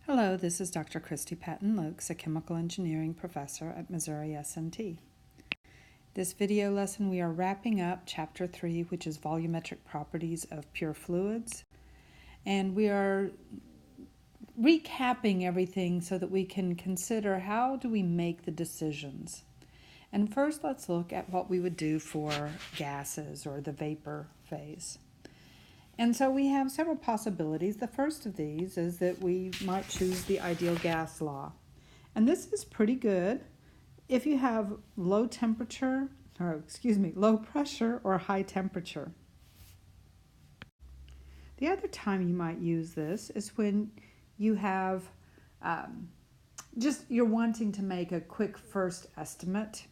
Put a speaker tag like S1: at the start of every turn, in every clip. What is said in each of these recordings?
S1: Hello, this is Dr. Christy Patton-Lokes, a chemical engineering professor at Missouri S&T. This video lesson we are wrapping up Chapter 3, which is volumetric properties of pure fluids. And we are recapping everything so that we can consider how do we make the decisions. And first let's look at what we would do for gases or the vapor phase. And so we have several possibilities. The first of these is that we might choose the ideal gas law. And this is pretty good if you have low pressure or high temperature. The other time you might use this is when you have you're wanting to make a quick first estimate.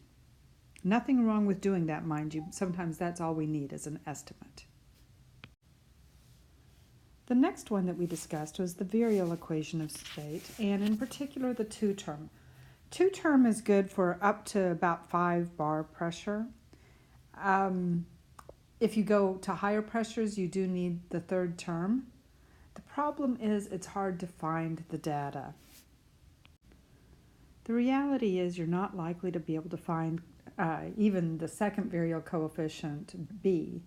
S1: Nothing wrong with doing that, mind you. Sometimes that's all we need is an estimate. The next one that we discussed was the Virial equation of state, and in particular the two-term. Two-term is good for up to about 5 bar pressure. If you go to higher pressures, you do need the third term. The problem is it's hard to find the data. The reality is you're not likely to be able to find even the second virial coefficient, B,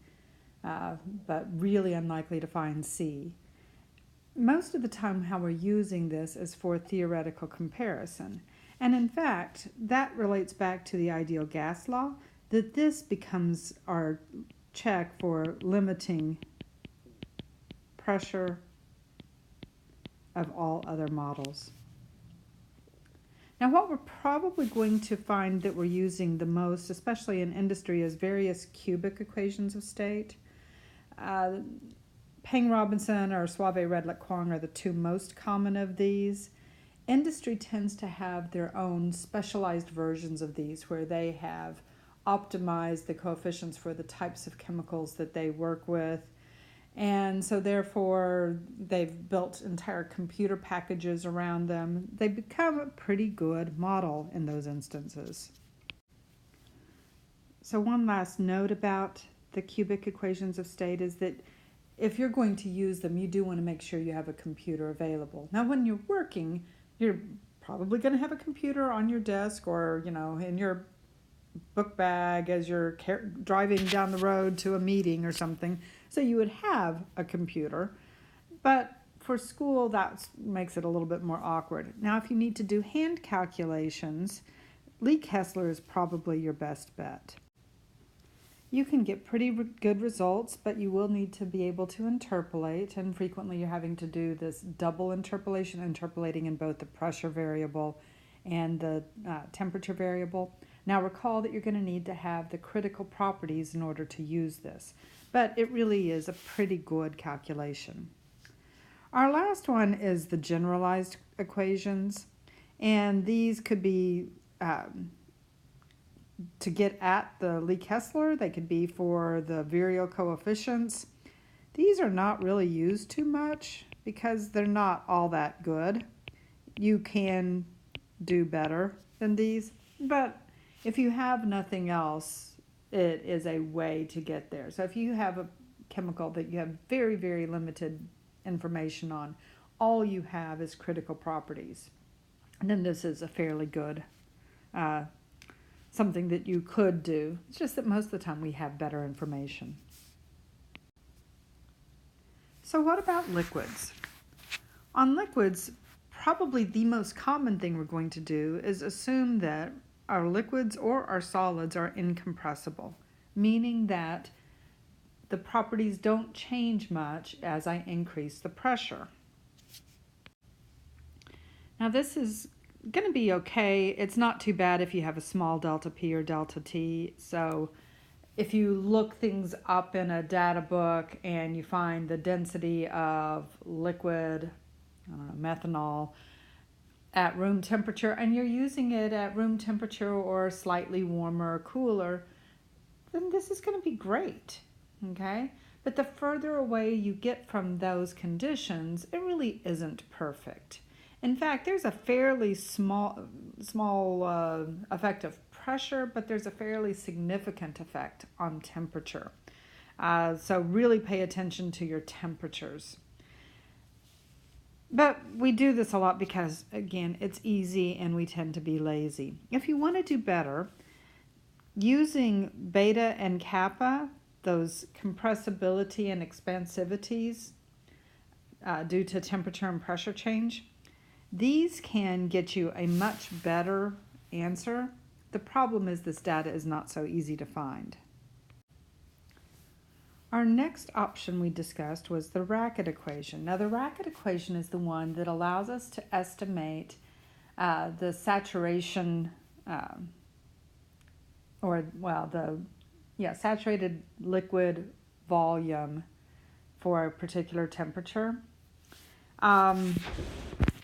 S1: but really unlikely to find C. Most of the time how we're using this is for theoretical comparison. And in fact, that relates back to the ideal gas law, that this becomes our check for limiting pressure of all other models. Now what we're probably going to find that we're using the most, especially in industry, is various cubic equations of state. Peng-Robinson or Soave-Redlich-Kwong are the two most common of these. Industry tends to have their own specialized versions of these where they have optimized the coefficients for the types of chemicals that they work with. And so therefore they've built entire computer packages around them. They become a pretty good model in those instances. So one last note about the cubic equations of state is that if you're going to use them, you do want to make sure you have a computer available. Now when you're working, you're probably going to have a computer on your desk or, in your book bag as you're driving down the road to a meeting or something. So you would have a computer. But for school, that makes it a little bit more awkward. Now if you need to do hand calculations, Lee Kessler is probably your best bet. You can get pretty good results, but you will need to be able to interpolate, and frequently you're having to do this double interpolation, interpolating in both the pressure variable and the temperature variable. Now recall that you're going to need to have the critical properties in order to use this, but it really is a pretty good calculation. Our last one is the generalized equations, and these could be to get at the Lee Kessler. They could be for the virial coefficients. These are not really used too much because they're not all that good. You can do better than these, but if you have nothing else, it is a way to get there. So if you have a chemical that you have very, very limited information on, all you have is critical properties. And then this is a fairly good something that you could do. It's just that most of the time we have better information. So what about liquids? On liquids, probably the most common thing we're going to do is assume that our liquids or our solids are incompressible, meaning that the properties don't change much as I increase the pressure. Now this is going to be okay. It's not too bad if you have a small delta P or delta T. So if you look things up in a data book and you find the density of liquid, methanol, at room temperature, and you're using it at room temperature or slightly warmer or cooler, then this is going to be great, okay? But the further away you get from those conditions, it really isn't perfect. In fact, there's a fairly small effect of pressure, but there's a fairly significant effect on temperature. So really pay attention to your temperatures. But we do this a lot because, again, it's easy and we tend to be lazy. If you want to do better, using beta and kappa, those compressibility and expansivities due to temperature and pressure change, these can get you a much better answer. The problem is this data is not so easy to find. Our next option we discussed was the Racket Equation. Now, the Racket Equation is the one that allows us to estimate the saturation, saturated liquid volume for a particular temperature.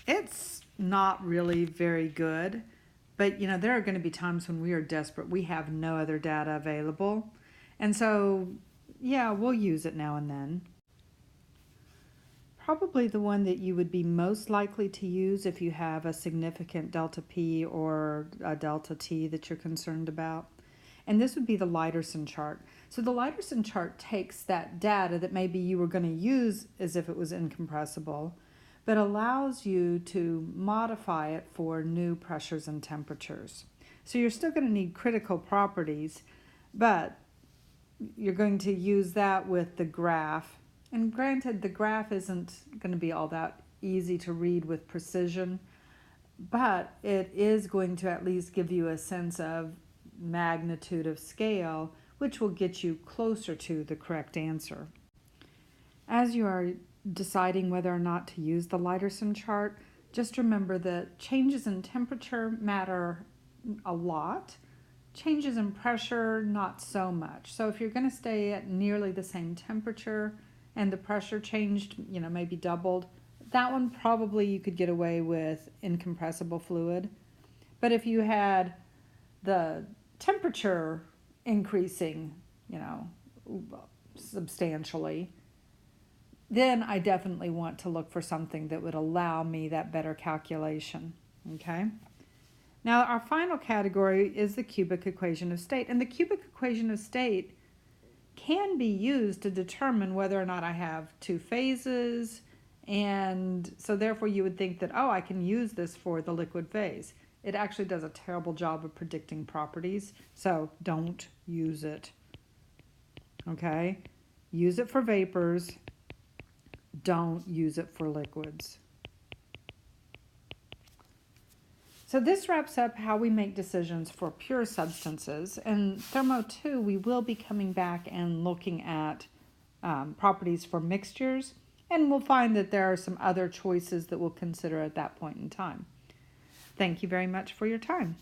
S1: It's not really very good, but there are going to be times when we are desperate. We have no other data available, and so we'll use it now and then. Probably the one that you would be most likely to use if you have a significant delta P or a delta T that you're concerned about. And this would be the Ursin chart. So the Ursin chart takes that data that maybe you were going to use as if it was incompressible, but allows you to modify it for new pressures and temperatures. So you're still going to need critical properties, but you're going to use that with the graph. And granted, the graph isn't going to be all that easy to read with precision, but it is going to at least give you a sense of magnitude of scale, which will get you closer to the correct answer. As you are deciding whether or not to use the Ursin chart, just remember that changes in temperature matter a lot. Changes in pressure, not so much. So if you're going to stay at nearly the same temperature and the pressure changed, maybe doubled, that one probably you could get away with incompressible fluid. But if you had the temperature increasing, substantially, then I definitely want to look for something that would allow me that better calculation, okay? Now, our final category is the cubic equation of state, and the cubic equation of state can be used to determine whether or not I have two phases, and so therefore you would think that, I can use this for the liquid phase. It actually does a terrible job of predicting properties, so don't use it, okay? Use it for vapors, don't use it for liquids. So this wraps up how we make decisions for pure substances. In Thermo 2, we will be coming back and looking at properties for mixtures, and we'll find that there are some other choices that we'll consider at that point in time. Thank you very much for your time.